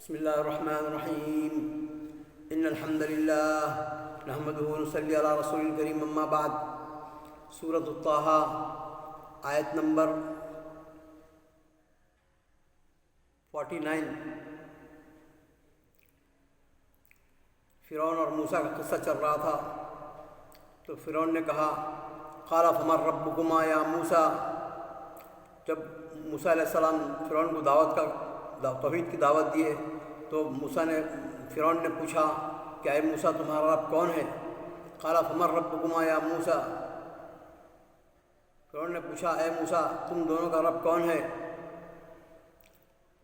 بسم الله الرحمن الرحيم إن الحمد لله نحمده ونصلي على رسول الكريم اما بعد سورة الطه آیت نمبر 49 فرعون اور موسیٰ کا قصہ چل رہا تھا تو فرعون نے کہا قال فمن ربكما یا موسیٰ. جب موسیٰ علیہ السلام فرعون کو توحید کی دعوت دیے تو فرعون نے پوچھا کہ اے موسیٰ تمہارا رب کون ہے؟ قال فمن ربكما یا موسیٰ. فرعون نے پوچھا اے موسیٰ تم دونوں کا رب کون ہے؟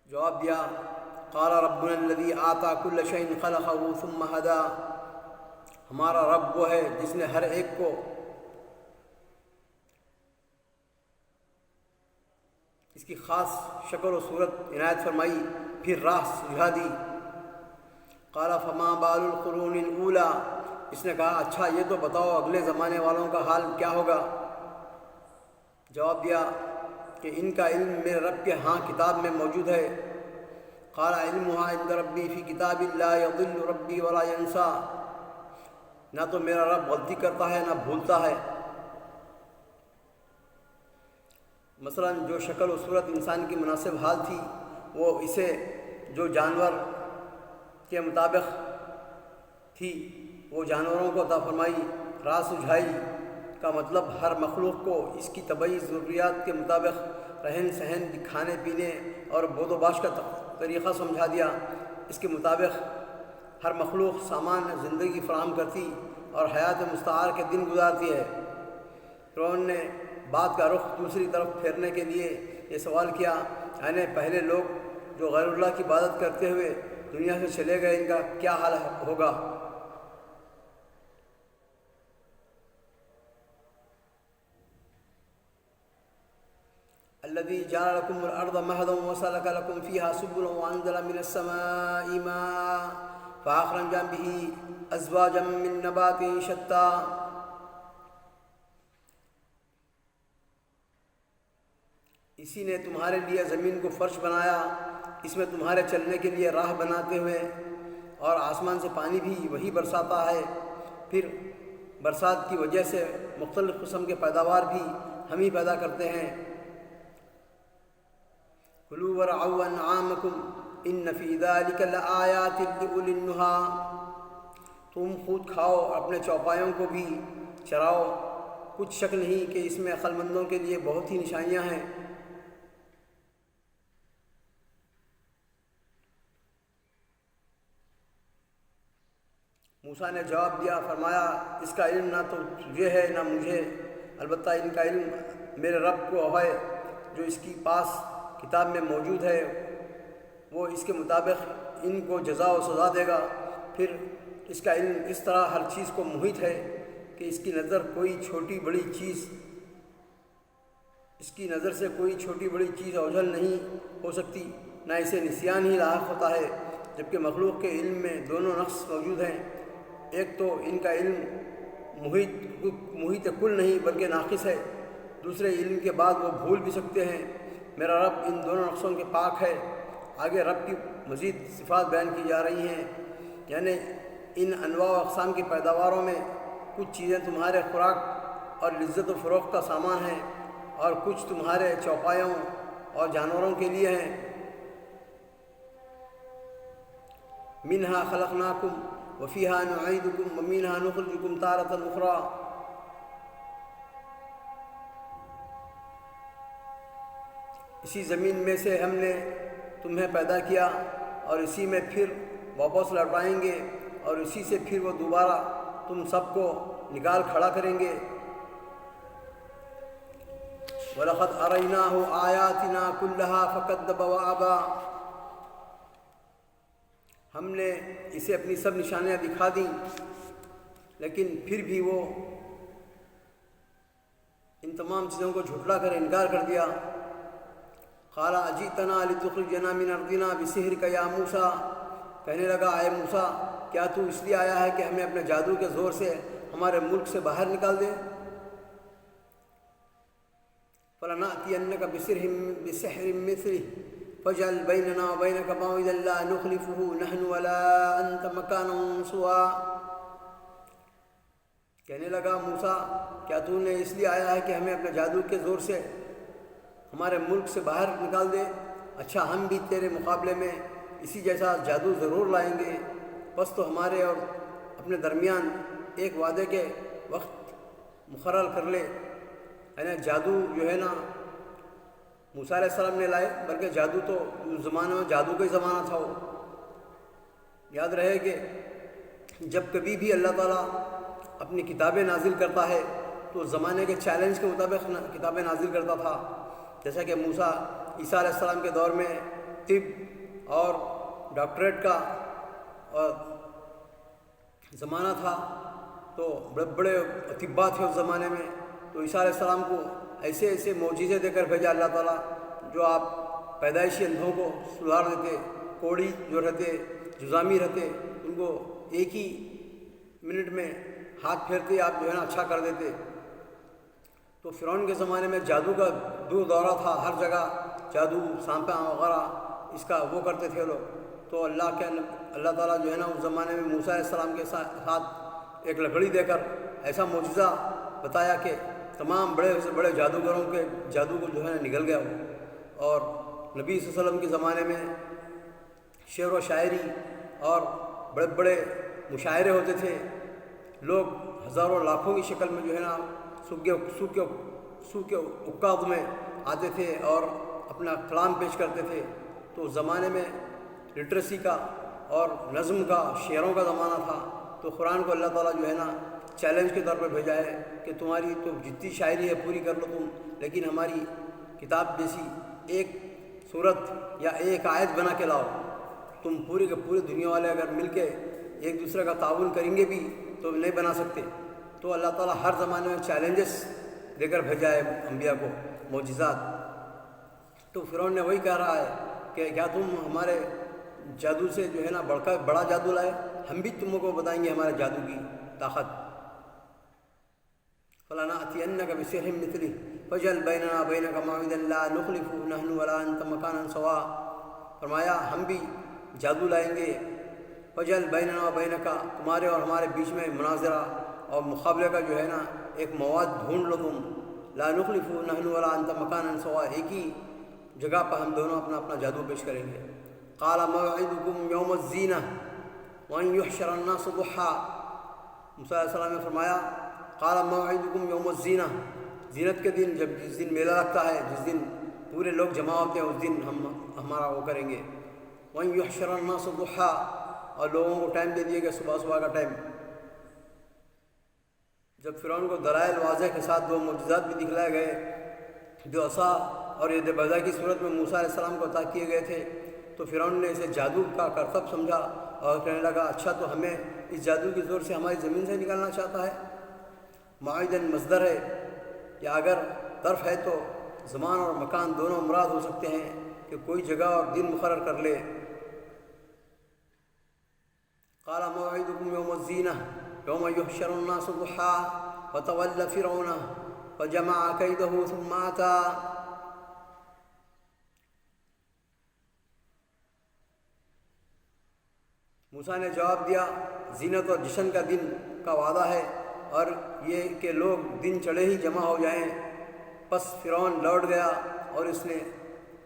جواب دیا قال ربنا الذي اعطى كل شيء خلقه ثم هدى. ہمارا رب وہ ہے جس نے ہر ایک کو اس کی خاص شکل و صورت عنایت فرمائی پھر راہ سجھا دی. قال فما بال القرون الاولى. اس نے کہا اچھا یہ تو بتاؤ اگلے زمانے والوں کا حال کیا ہوگا؟ جواب دیا کہ ان کا علم میرے رب کے ہاں کتاب میں موجود ہے. قال علمها عند ربی فی کتاب لا یضل ربی ولا ینسا. نہ تو میرا رب غلطی کرتا ہے نہ بھولتا ہے. مثلا جو شکل و صورت انسان کی مناسب حال تھی وہ اسے جو جانور کے مطابق تھی وہ جانوروں کو عطا فرمائی. راہ سجھائی کا مطلب ہر مخلوق کو اس کی طبعی ضروریات کے مطابق رہن سہن کھانے پینے اور بود و باش کا طریقہ سمجھا دیا. اس کے مطابق ہر مخلوق سامان زندگی فراہم کرتی اور حیات مستعار کے دن گزارتی ہے. فرعون نے بات کا رخ دوسری طرف پھیرنے کے لیے یہ سوال کیا یعنی پہلے لوگ جو غیر اللہ کی عبادت کرتے ہوئے دنیا سے چلے گئے ان کا کیا حال ہوگا؟ الذي جعل لكم الأرض مهدا وسلك لكم فيها سبلا وأنزل من السماء ماء فأخرج به أزواجا من نبات شتى. اسی نے تمہارے لیے زمین کو فرش بنایا اس میں تمہارے چلنے کے لیے راہ بناتے ہوئے اور آسمان سے پانی بھی وہی برساتا ہے. پھر برسات کی وجہ سے مختلف قسم کے پیداوار بھی ہم ہی پیدا کرتے ہیں. کلوا ورعوا انعامکم ان فی ذلک لآیات لأولی النہی. تم خود کھاؤ اپنے چوپایوں کو بھی چراؤ کچھ شک نہیں کہ اس میں عقل مندوں کے لیے بہت ہی نشانیاں ہیں. موسیٰ نے جواب دیا فرمایا اس کا علم نہ تو تجھے ہے نہ مجھے البتہ ان کا علم میرے رب کو ہے جو اس کے پاس کتاب میں موجود ہے. وہ اس کے مطابق ان کو جزا و سزا دے گا. پھر اس کا علم اس طرح ہر چیز کو محیط ہے کہ اس کی نظر سے کوئی چھوٹی بڑی چیز اوجھل نہیں ہو سکتی نہ اسے نسیان ہی لاحق ہوتا ہے. جبکہ مخلوق کے علم میں دونوں نقص موجود ہیں. ایک تو ان کا علم محیط کل نہیں بلکہ ناقص ہے. دوسرے علم کے بعد وہ بھول بھی سکتے ہیں. میرا رب ان دونوں نقصوں کے پاک ہے. آگے رب کی مزید صفات بیان کی جا رہی ہیں یعنی ان انواع و اقسام کی پیداواروں میں کچھ چیزیں تمہارے خوراک اور لذت و فروغ کا سامان ہیں اور کچھ تمہارے چوپایوں اور جانوروں کے لیے ہیں. منہا خلقناکم وفیہا نعیدکم ومنہا نخرجکم تارۃ اخری. اسی زمین میں سے ہم نے تمہیں پیدا کیا اور اسی میں پھر واپس لوٹائیں گے اور اسی سے پھر وہ دوبارہ تم سب کو نکال کھڑا کریں گے. وَلَقَدْ أَرَيْنَاهُ آيَاتِنَا كُلَّهَا فَكَذَّبَ وَأَبَى. ہم نے اسے اپنی سب نشانیاں دکھا دیں لیکن پھر بھی وہ ان تمام چیزوں کو جھٹلا کر انکار کر دیا. قال اجئتنا لتخرجنا من ارضنا بسحرک یا موسیٰ. کہنے لگا اے موسیٰ کیا تو اس لیے آیا ہے کہ ہمیں اپنے جادو کے زور سے ہمارے ملک سے باہر نکال دے؟ فَلَنَأْتِيَنَّكَ بِسِحْرٍ مِّثْلِهِ. فاجعل بیننا وبینک موعدا لا نخلفہ نحن ولا انت مکانا سوا۔ کہنے لگا موسیٰ کیا تو نے اس لیے آیا ہے کہ ہمیں اپنے جادو کے زور سے ہمارے ملک سے باہر نکال دے؟ اچھا ہم بھی تیرے مقابلے میں اسی جیسا جادو ضرور لائیں گے، بس تو ہمارے اور اپنے درمیان ایک وعدے کے وقت مقرر کر لے۔ یعنی جادو جو ہے نا موسیٰ علیہ السلام نے لائے، بلکہ جادو تو اس زمانے میں جادو کا ہی زمانہ تھا۔ وہ یاد رہے کہ جب کبھی بھی اللہ تعالیٰ اپنی کتابیں نازل کرتا ہے تو زمانے کے چیلنج کے مطابق کتابیں نازل کرتا تھا۔ جیسا کہ موسیٰ عیسیٰ علیہ السلام کے دور میں طب اور ڈاکٹریٹ کا زمانہ تھا، تو بڑے بڑے اطباء تھے اس زمانے میں، تو عیسیٰ علیہ السلام کو ایسے ایسے معجزے دے کر بھیجا اللہ تعالیٰ، جو آپ پیدائشی اندھوں کو سدھار دیتے، کوڑی جو رہتے، جزامی رہتے، ان کو ایک ہی منٹ میں ہاتھ پھیرتے آپ جو ہے نا اچھا کر دیتے۔ تو فرعون کے زمانے میں جادو کا دور دورہ تھا، ہر جگہ جادو سانپاں وغیرہ اس کا وہ کرتے تھے لوگ۔ تو اللہ تعالیٰ جو ہے نا اس زمانے میں موسیٰ علیہ السلام کے ساتھ ایک لکڑی دے کر ایسا معجزہ بتایا کہ تمام بڑے سے بڑے جادوگروں کے جادو کو جو ہے نا نکل گیا وہ۔ اور نبی صلی اللہ علیہ وسلم کے زمانے میں شعر و شاعری اور بڑے بڑے مشاعرے ہوتے تھے، لوگ ہزاروں لاکھوں کی شکل میں جو ہے نا سو کے عکاظ میں آتے تھے اور اپنا کلام پیش کرتے تھے۔ تو اس زمانے میں لٹریسی کا اور نظم کا، شعروں کا زمانہ تھا، تو قرآن کو اللہ تعالیٰ جو ہے نا چیلنج کے طور پر بھیجا ہے کہ تمہاری تو جتنی شاعری ہے پوری کر لو تم، لیکن ہماری کتاب جیسی ایک صورت یا ایک آیت بنا کے لاؤ۔ تم پوری کے پوری دنیا والے اگر مل کے ایک دوسرے کا تعاون کریں گے بھی تو نہیں بنا سکتے۔ تو اللہ تعالیٰ ہر زمانے میں چیلنجز دے کر بھیجا ہے انبیاء کو، معجزات۔ تو فرعون نے وہی کہہ رہا ہے کہ کیا تم ہمارے جادو سے جو ہے نا بڑا جادو لائے؟ ہم بھی تم کو بتائیں گے ہمارے جادو کی طاقت۔ فَلَنَأْتِيَنَّكَ بِسِحْرٍ مِثْلِهِ فَاجْعَلْ بَيْنَنَا وَبَيْنَكَ مَوْعِدًا لَا نُخْلِفُهُ نَحْنُ وَلَا أَنْتَ مَكَانًا سَوَاءً۔ فرمایا ہم بھی جادو لائیں گے، فَاجْعَلْ بَيْنَنَا وَبَيْنَكَ، تمہارے اور ہمارے بیچ میں مناظرہ اور مقابلے کا جو ہے نا ایک مواد ڈھونڈ لو تم۔ لا نخلفُهُ نَحْنُ وَلَا أَنْتَ مَكَانًا سَوَاءً، ایک ہی جگہ پر ہم دونوں اپنا جادو پیش کریں گے۔ قَالَ مَوْعِدُكُمْ يَوْمُ الزِّينَةِ وَأَنْ يُحْشَرَ النَّاسُ ضُحًى۔ موسیٰ علیہ السلام نے فرمایا قَالَ مَوْعِدُكُمْ يَوْمُ الزِّينَةِ، زینت کے دن، جس دن میلہ لگتا ہے، جس دن پورے لوگ جمع ہوتے ہیں، اس دن ہم ہمارا وہ کریں گے۔ وَأَنْ يُحْشَرَ النَّاسُ ضُحًى، اور لوگوں کو ٹائم دے دیے گا صبح صبح کا ٹائم۔ جب فرعون کو دلائل واضح کے ساتھ دو معجزات بھی دکھلائے گئے، جو عصا اور ید بیضاء کی صورت میں موسیٰ علیہ السلام کو عطا کیے گئے تھے، تو فرعون نے اسے جادو کا کرتب سمجھا اور کہنے لگا اچھا تو ہمیں اس جادو کے زور سے ہماری زمین سے نکالنا چاہتا ہے۔ معیدن مصدر ہے، یا اگر ظرف ہے تو زمان اور مکان دونوں مراد ہو سکتے ہیں کہ کوئی جگہ اور دن مقرر کر لے۔ قال موعدكم يوم الزينة يوم يحشر الناس ضحى وتولى فرعون فجمع كيده ثم أتى۔ موسیٰ نے جواب دیا زینت اور جشن کا دن کا وعدہ ہے، اور یہ کہ لوگ دن چڑھے ہی جمع ہو جائیں۔ پس فرعون لوٹ گیا اور اس نے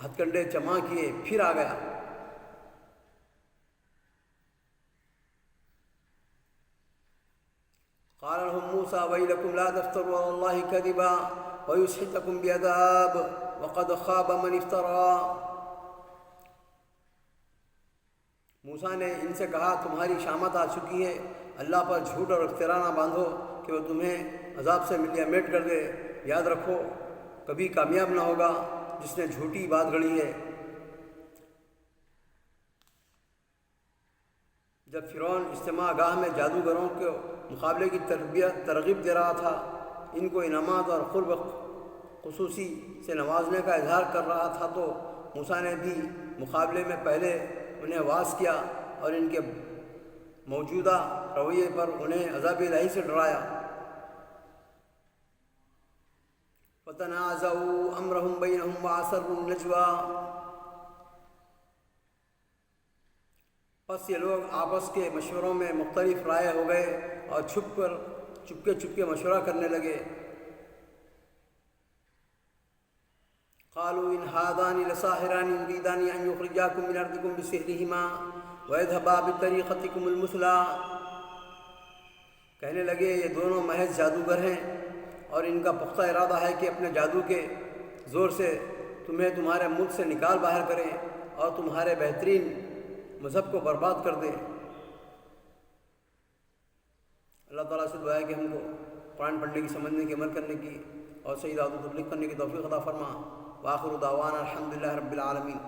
ہتھ کنڈے جمع کیے، پھر آ گیا۔ قال لهم موسى ويلكم لا تفتروا على الله كذبا ويسحتكم بعذاب وقد خاب من افترى۔ موسیٰ نے ان سے کہا تمہاری شامت آ چکی ہے، اللہ پر جھوٹ اور افترا نہ باندھو کہ وہ تمہیں عذاب سے ملیا میٹ کر دے۔ یاد رکھو کبھی کامیاب نہ ہوگا جس نے جھوٹی بات گھڑی ہے۔ جب فرعون اجتماع گاہ میں جادوگروں کے مقابلے کی ترغیب دے رہا تھا، ان کو انعامات اور قرب خصوصی سے نوازنے کا اظہار کر رہا تھا، تو موسیٰ نے بھی مقابلے میں پہلے انہیں واعظ کیا اور ان کے موجودہ رویے پر انہیں عذاب الہی سے ڈرایا۔ فَتَنَازَعُوا أَمْرَهُمْ بَيْنَهُمْ وَأَسَرُّوا النَّجْوَىٰ۔ بس یہ لوگ آپس کے مشوروں میں مختلف رائے ہو گئے اور چپکے مشورہ کرنے لگے۔ قالوا ان هذان لساحران يريدان ان يخرجاكم من ارضكم بسحرهما ويذهبا بطريقتكم المثلى۔ کہنے لگے یہ دونوں محض جادوگر ہیں اور ان کا پختہ ارادہ ہے کہ اپنے جادو کے زور سے تمہیں تمہارے ملک سے نکال باہر کریں اور تمہارے بہترین مذہب کو برباد کر دیں۔ اللہ تعالیٰ سے دعا ہے کہ ہم کو قرآن پڑھنے کی، سمجھنے کی، عمل کرنے کی اور صحیح دعوت و تبلیغ کرنے کی توفیق عطا فرما۔ وآخر دعوانا الحمدللہ رب العالمین۔